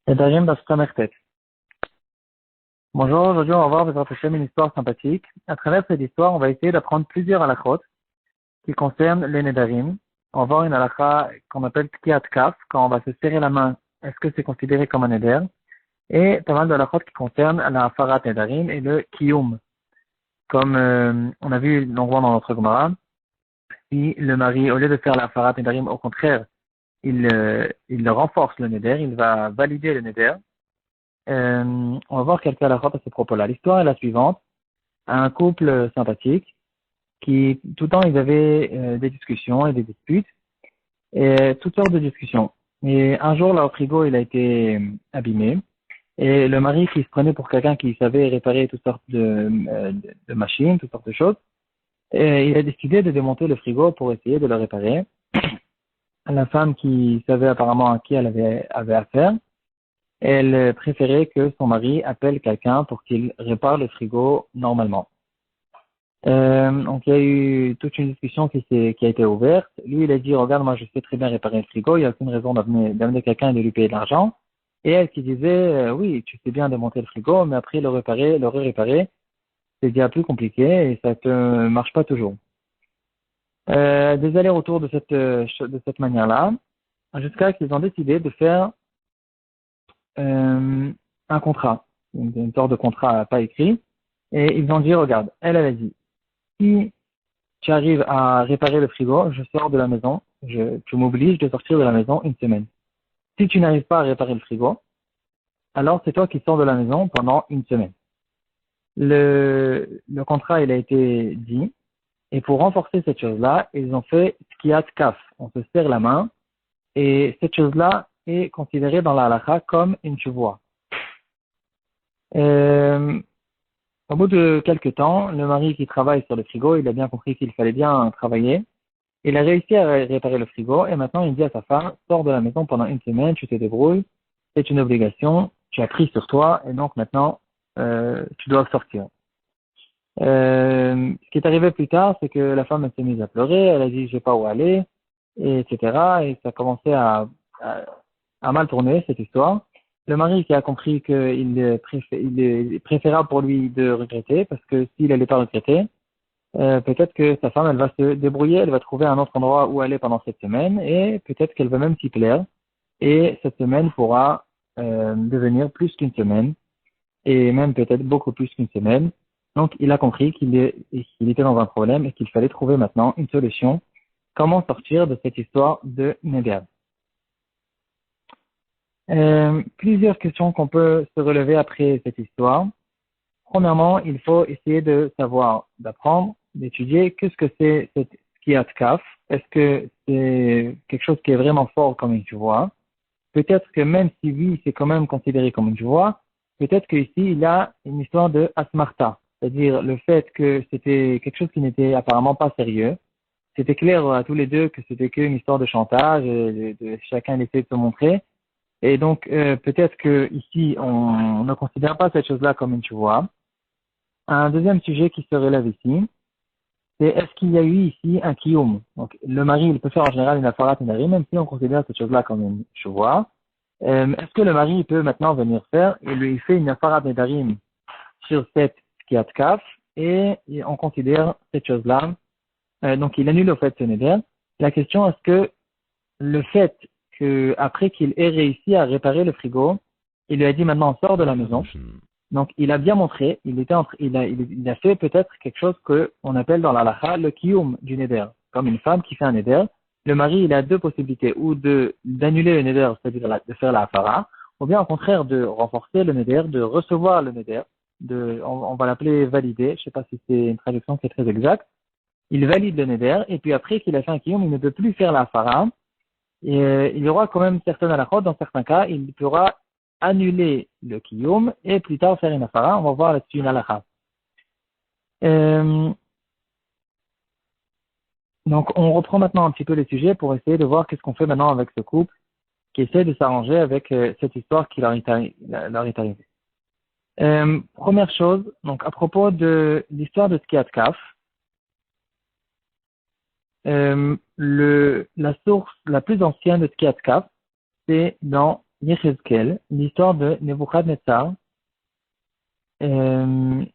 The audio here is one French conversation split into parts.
Nedarim Bastramechtet. Bonjour, aujourd'hui on va voir votre Hashem une histoire sympathique. À travers cette histoire, on va essayer d'apprendre plusieurs halakhot qui concernent les Nedarim. On va voir une halakha qu'on appelle Tkiat Kaf, quand on va se serrer la main, est-ce que c'est considéré comme un Neder? Et pas mal de halakhot qui concernent la Farat Nedarim et le Kiyum. Comme on a vu longuement dans notre Gemara, si le mari, au lieu de faire la Farat Nedarim, au contraire, il renforce le Neder, il va valider le Neder. On va voir quelques halakhot à ce propos-là. L'histoire est la suivante. Un couple sympathique qui, tout le temps, ils avaient des discussions et des disputes et toutes sortes de discussions. Et un jour, leur frigo, il a été abîmé et le mari qui se prenait pour quelqu'un qui savait réparer toutes sortes de machines, toutes sortes de choses, et il a décidé de démonter le frigo pour essayer de le réparer. La femme qui savait apparemment à qui elle avait affaire, elle préférait que son mari appelle quelqu'un pour qu'il répare le frigo normalement. Donc il y a eu toute une discussion qui a été ouverte. Lui, il a dit, regarde, moi je sais très bien réparer le frigo, il n'y a aucune raison d'amener quelqu'un et de lui payer de l'argent. Et elle qui disait, oui, tu sais bien démonter le frigo, mais après le réparer, c'est bien plus compliqué et ça te marche pas toujours. Des allers-retours de cette manière-là, jusqu'à qu'ils ont décidé de faire un contrat, une sorte de contrat pas écrit, et ils ont dit, regarde, elle a dit, si tu arrives à réparer le frigo, je sors de la maison, tu m'obliges de sortir de la maison une semaine. Si tu n'arrives pas à réparer le frigo, alors c'est toi qui sors de la maison pendant une semaine. Le contrat, il a été dit, et pour renforcer cette chose-là, ils ont fait Tkiat Kaf, on se serre la main, et cette chose-là est considérée dans la halakha comme une tchouvoua. Au bout de quelques temps, le mari qui travaille sur le frigo, il a bien compris qu'il fallait bien travailler. Il a réussi à réparer le frigo et maintenant il dit à sa femme, sors de la maison pendant une semaine, tu te débrouilles, c'est une obligation, tu as pris sur toi et donc maintenant tu dois sortir. Ce qui est arrivé plus tard, c'est que la femme s'est mise à pleurer, elle a dit je sais pas où aller, etc. Et ça a commencé à mal tourner cette histoire. Le mari qui a compris qu'il est préférable pour lui de regretter, parce que s'il n'allait pas regretter, peut-être que sa femme, elle va se débrouiller, elle va trouver un autre endroit où aller pendant cette semaine, et peut-être qu'elle va même s'y plaire, et cette semaine pourra devenir plus qu'une semaine, et même peut-être beaucoup plus qu'une semaine. Donc, il a compris qu'il était dans un problème et qu'il fallait trouver maintenant une solution. Comment sortir de cette histoire de Neder? Plusieurs questions qu'on peut se relever après cette histoire. Premièrement, il faut essayer de savoir, d'apprendre, d'étudier qu'est-ce que c'est cette Tkiat Kaf. Est-ce que c'est quelque chose qui est vraiment fort comme une tchouvoua? Peut-être que même si oui, c'est quand même considéré comme une tchouvoua, peut-être qu'ici, il y a une histoire de Asmarta. C'est-à-dire le fait que c'était quelque chose qui n'était apparemment pas sérieux. C'était clair à tous les deux que c'était qu'une histoire de chantage, chacun essayait de se montrer. Et donc, peut-être que ici, on ne considère pas cette chose-là comme une tchouvoua. Un deuxième sujet qui se relève ici, c'est est-ce qu'il y a eu ici un kiyum? Donc, le mari, il peut faire en général une afarat nedarim, même si on considère cette chose-là comme une tchouvoua. Est-ce que le mari peut maintenant venir faire, et lui il fait une afarat nedarim sur cette tkiat kaf, et on considère cette chose-là, donc il annule au fait ce neder. La question, est-ce que le fait que après qu'il ait réussi à réparer le frigo, il lui a dit maintenant sors de la maison. Donc il a bien montré, il a fait peut-être quelque chose que on appelle dans la halakha le kiyum du neder, comme une femme qui fait un neder. Le mari il a deux possibilités, ou d'annuler le neder, c'est-à-dire de faire la hafara, ou bien au contraire de renforcer le neder, de recevoir le neder, on va l'appeler valider. Je sais pas si c'est une traduction qui est très exacte. Il valide le neder et puis après qu'il a fait un kiyum, il ne peut plus faire la hafara. Et il y aura quand même certaines halakhot, dans certains cas, il pourra annuler le kiyum et plus tard faire une afara. On va voir là-dessus une halakha. Donc, on reprend maintenant un petit peu les sujets pour essayer de voir qu'est-ce qu'on fait maintenant avec ce couple qui essaie de s'arranger avec cette histoire qui leur est arrivée. Première chose, donc à propos de l'histoire de Tkiat Kaf, la source la plus ancienne de Tkiat Kaf, c'est dans Yechezkel, l'histoire de Nebuchadnezzar, euh,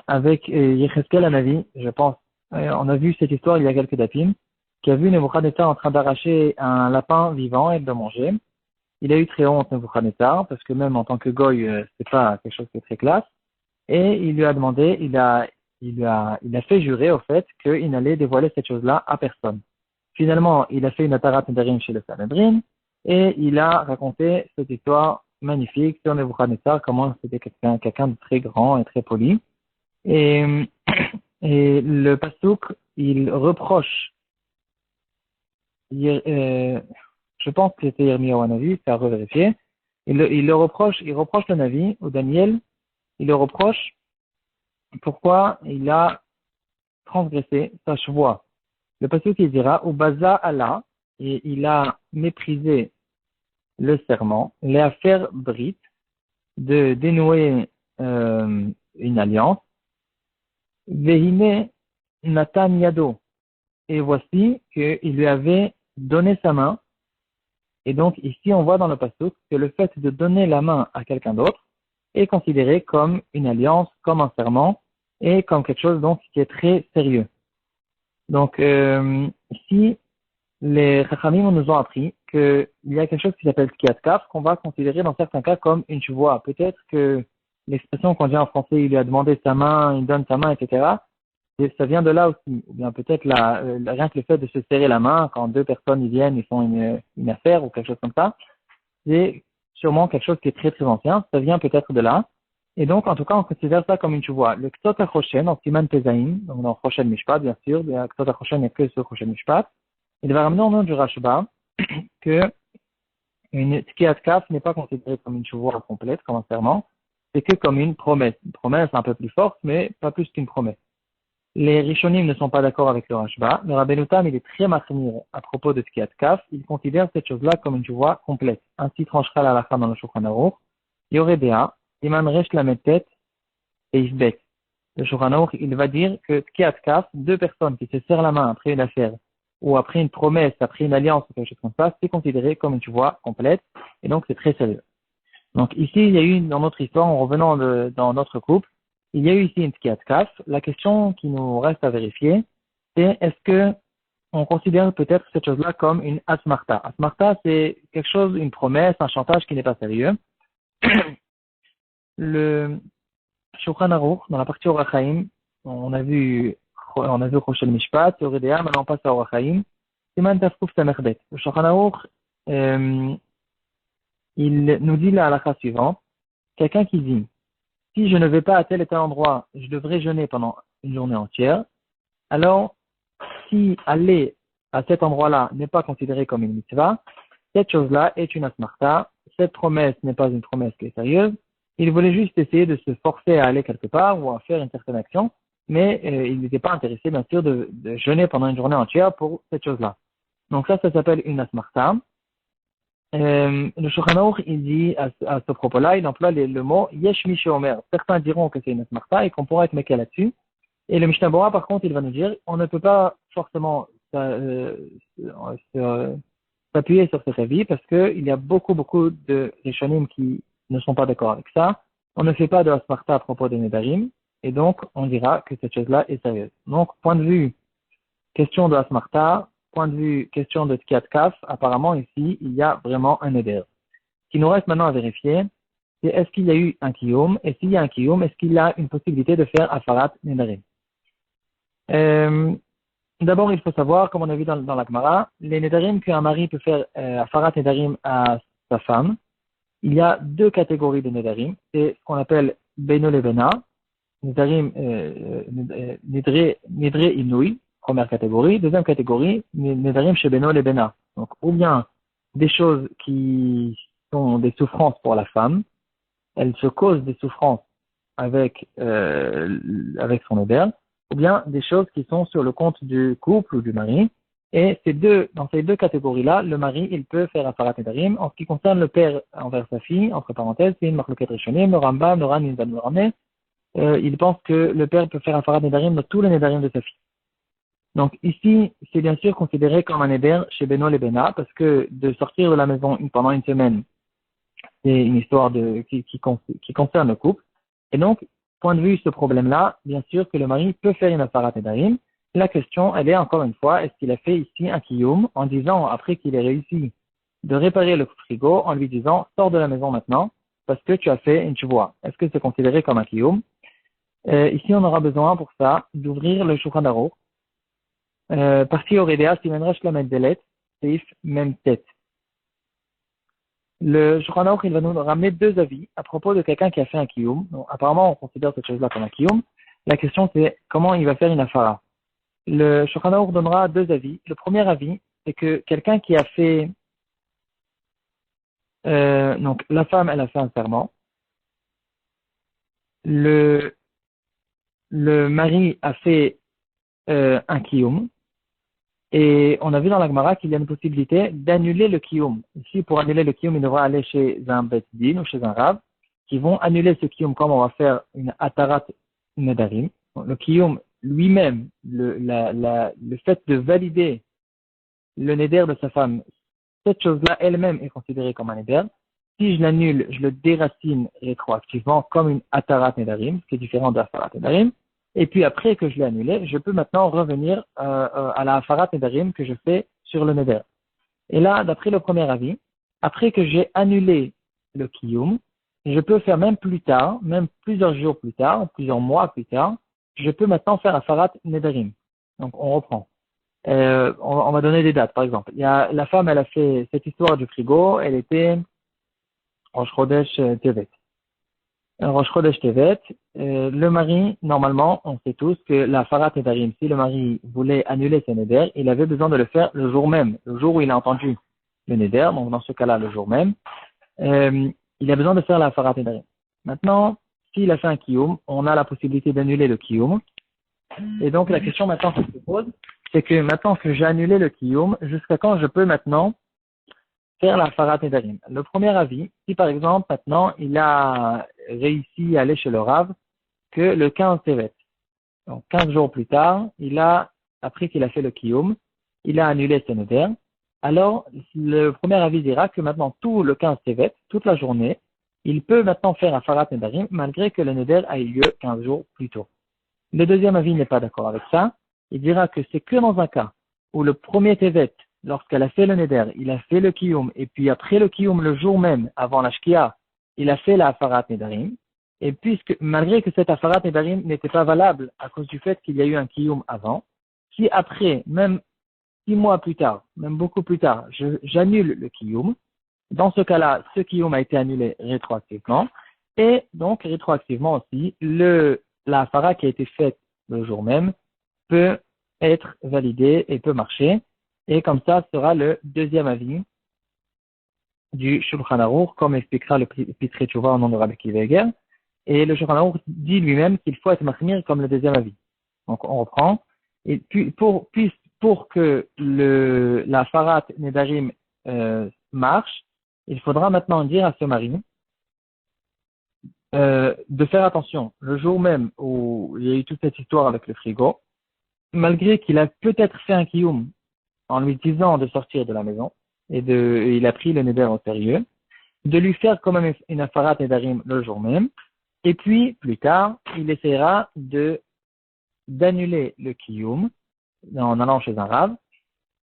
avec Yechezkel Hanavi, je pense. On a vu cette histoire il y a quelques dapim, qui a vu Nebuchadnezzar en train d'arracher un lapin vivant et de le manger. Il a eu très honte, Nebuchadnezzar, parce que même en tant que goy, c'est pas quelque chose qui est très classe. Et il lui a demandé, il a fait jurer au fait qu'il n'allait dévoiler cette chose-là à personne. Finalement, il a fait une atarat nedarim chez le Sanhedrin et il a raconté cette histoire magnifique sur Nebuchadnezzar, comment c'était quelqu'un de très grand et très poli. Et, et le pasuk, il reproche, je pense que c'était Yirmiyahu Hanavi, c'est à revérifier. Il reproche le Navi, ou Daniel, il le reproche pourquoi il a transgressé sa chevoie. Le pasuk il dira, ou baza Allah, et il a méprisé le serment, l'affaire brit, de dénouer une alliance, vehine natan yado, et voici qu'il lui avait donné sa main, et donc ici on voit dans le pasuk que le fait de donner la main à quelqu'un d'autre est considéré comme une alliance, comme un serment, et comme quelque chose donc qui est très sérieux. Donc ici, les Chachamim nous ont appris qu'il y a quelque chose qui s'appelle Tkiyat Kaf, qu'on va considérer dans certains cas comme une chevoie. Peut-être que l'expression qu'on dit en français, il lui a demandé sa main, il donne sa main, etc., et ça vient de là aussi. Ou bien peut-être rien que le fait de se serrer la main, quand deux personnes ils viennent, ils font une affaire ou quelque chose comme ça, c'est sûrement quelque chose qui est très très ancien, ça vient peut-être de là. Et donc, en tout cas, on considère ça comme une chevoie. Le Ktot HaChoshen, en Siman Tezaïm, donc dans Choshen Mishpat, bien sûr, le Ktot HaChoshen, il n'y a que ce Choshen Mishpat, il va ramener au nom du Rashba que une Tkiyat Kaf n'est pas considérée comme une chevoie complète, comme un serment, c'est que comme une promesse. Une promesse un peu plus forte, mais pas plus qu'une promesse. Les Rishonim ne sont pas d'accord avec le Rashba. Le Rabbeinu Tam, il est très mahmir à propos de Tkiyat Kaf. Il considère cette chose-là comme une chevoie complète. Ainsi tranchera la halakha dans le Shulchan Aruch. Yoredea, Iman Resh Lametet et Isbek. Le Shulchan Aruch, il va dire que Tkiyat Kaf, deux personnes qui se serrent la main après une affaire, ou après une promesse, après une alliance, ou quelque chose comme ça, c'est considéré comme une chevoie complète, et donc c'est très sérieux. Donc ici, il y a eu, dans notre histoire, en revenant dans notre couple, il y a eu ici une Tkiyat Kaf. La question qui nous reste à vérifier, c'est est-ce que on considère peut-être cette chose-là comme une asmarta. Asmarta, c'est quelque chose, une promesse, un chantage qui n'est pas sérieux. Le Shulchan Aruch, dans la partie Orach Chaim, on a vu Choshen Mishpat, Yoredea, maintenant on passe à Orach Chaim. Siman Tafkuf Samechbet. Le Shulchan Aruch, il nous dit la halakha suivante. Quelqu'un qui dit, si je ne vais pas à tel et tel endroit, je devrais jeûner pendant une journée entière. Alors, si aller à cet endroit-là n'est pas considéré comme une mitzvah, cette chose-là est une asmarta. Cette promesse n'est pas une promesse qui est sérieuse. Il voulait juste essayer de se forcer à aller quelque part ou à faire une certaine action, mais il n'était pas intéressé, bien sûr, de jeûner pendant une journée entière pour cette chose-là. Donc ça s'appelle une asmarta. Le Shulchan Aruch, il dit à ce propos-là, il emploie le mot yesh mi sheomer. Certains diront que c'est une asmarta et qu'on pourra être méqué là-dessus. Et le Mishnah Bora, par contre, il va nous dire, on ne peut pas forcément s'appuyer sur cet avis parce qu'il y a beaucoup de Rishonim qui ne sont pas d'accord avec ça. On ne fait pas de asmarta à propos des Nedarim et donc on dira que cette chose-là est sérieuse. Donc, point de vue question de asmarta, point de vue question de Tkiyat Kaf, apparemment ici, il y a vraiment un Neder. Ce qui nous reste maintenant à vérifier, c'est est-ce qu'il y a eu un Kiyum, et s'il y a un Kiyum, est-ce qu'il y a une possibilité de faire Afarat Nedarim. D'abord, il faut savoir, comme on a vu dans la Gemara, les Nedarim qu'un mari peut faire Afarat Nedarim à sa femme, il y a deux catégories de Nedarim. C'est ce qu'on appelle Beno Lebena, Nedarim Nidre Inouï, première catégorie. Deuxième catégorie, Nedarim chez Beno Lebena. Donc, ou bien des choses qui sont des souffrances pour la femme, elle se cause des souffrances avec son Neder, ou bien des choses qui sont sur le compte du couple ou du mari. Et dans ces deux catégories-là, le mari, il peut faire Afarat Nedarim. En ce qui concerne le père envers sa fille, entre parenthèses, c'est une Marloket Rishonim, le Rambam, le Ran, le Rame, il pense que le père peut faire Afarat Nedarim dans tous les Nedarim de sa fille. Donc ici, c'est bien sûr considéré comme un Neder chez Beno et Bena, parce que de sortir de la maison pendant une semaine c'est une histoire qui concerne le couple. Et donc, point de vue ce problème-là, bien sûr que le mari peut faire une afarat nedarim. La question, elle est encore une fois, est-ce qu'il a fait ici un kiyum en disant, après qu'il ait réussi de réparer le frigo, en lui disant, sors de la maison maintenant, parce que tu as fait une tchouva. Est-ce que c'est considéré comme un kiyum? Ici, on aura besoin pour ça d'ouvrir le Shulchan Aruch. Partie Oredea, Simen Resh Lamed Delet, Seif Mem Tet. Le Shulchan Aruch, il va nous ramener deux avis à propos de quelqu'un qui a fait un kiyum. Donc, apparemment, on considère cette chose-là comme un kiyum. La question, c'est comment il va faire une afara. Le Shulchan Aruch donnera deux avis. Le premier avis, c'est que quelqu'un qui a fait, donc la femme, elle a fait un serment. Le mari a fait un kiyum. Et on a vu dans la Gemara qu'il y a une possibilité d'annuler le kiyum. Ici, pour annuler le kiyum, il devra aller chez un bet din ou chez un rab qui vont annuler ce kiyum comme on va faire une atarat nedarim. Le kiyum lui-même, le fait de valider le neder de sa femme, cette chose-là elle-même est considérée comme un neder. Si je l'annule, je le déracine rétroactivement comme une atarat nedarim, ce qui est différent de l'atarat nedarim. Et puis après que je l'ai annulé, je peux maintenant revenir à la afarat nedarim que je fais sur le neder. Et là, d'après le premier avis, après que j'ai annulé le kiyum, je peux faire même plus tard, même plusieurs jours plus tard, plusieurs mois plus tard, je peux maintenant faire afarat nedarim. Donc on reprend. On va donner des dates, par exemple. Il y a, la femme, elle a fait cette histoire du frigo, elle était Rosh Chodesh Tevet. Rosh Chodesh Tevet, le mari, normalement, on sait tous que la Farat Nedarim, si le mari voulait annuler ses neder, il avait besoin de le faire le jour même, le jour où il a entendu le neder, donc dans ce cas-là, le jour même, il a besoin de faire la Farat Nedarim. Maintenant, s'il a fait un kiyum, on a la possibilité d'annuler le kiyum. Et donc, la question maintenant qui se pose, c'est que maintenant que j'ai annulé le kiyum, jusqu'à quand je peux maintenant faire la Farat Nedarim. Le premier avis, si par exemple maintenant il a réussi à aller chez le Rav que le 15 Tevet, donc 15 jours plus tard, après qu'il a fait le Kiyum, il a annulé ses neder, alors le premier avis dira que maintenant tout le 15 Tevet, toute la journée, il peut maintenant faire un Farat Nedarim malgré que le neder a eu lieu 15 jours plus tôt. Le deuxième avis n'est pas d'accord avec ça, il dira que c'est que dans un cas où le premier Tevet, lorsqu'elle a fait le neder, il a fait le kiyum, et puis après le kiyum, le jour même, avant la shkia, il a fait la afarat nedarim, et puisque, malgré que cette afarat nedarim n'était pas valable à cause du fait qu'il y a eu un kiyum avant, si après, même 6 mois plus tard, même beaucoup plus tard, j'annule le kiyum, dans ce cas-là, ce kiyum a été annulé rétroactivement, et donc rétroactivement aussi, la afarat qui a été faite le jour même peut être validée et peut marcher. Et comme ça sera le deuxième avis du Shulchan Aruch, comme expliquera le Pitrei Tshuva au nom de Rabbi Akiva Eiger. Et le Shulchan Aruch dit lui-même qu'il faut être machmir comme le deuxième avis. Donc on reprend. Et puis pour que la Farat Nedarim marche, il faudra maintenant dire à ce mari de faire attention. Le jour même où il y a eu toute cette histoire avec le frigo, malgré qu'il a peut-être fait un kiyum en lui disant de sortir de la maison, et il a pris le neder au sérieux, de lui faire quand même une afarat nedarim le jour même, et puis, plus tard, il essaiera d'annuler le kiyum, en allant chez un rave,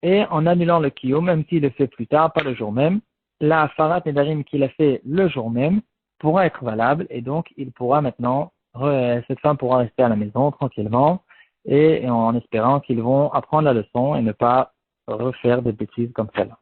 et en annulant le kiyum, même s'il le fait plus tard, pas le jour même, la afarat nedarim qu'il a fait le jour même pourra être valable, et donc il pourra maintenant, cette femme pourra rester à la maison tranquillement, et en espérant qu'ils vont apprendre la leçon et ne pas refaire des bêtises comme celle-là.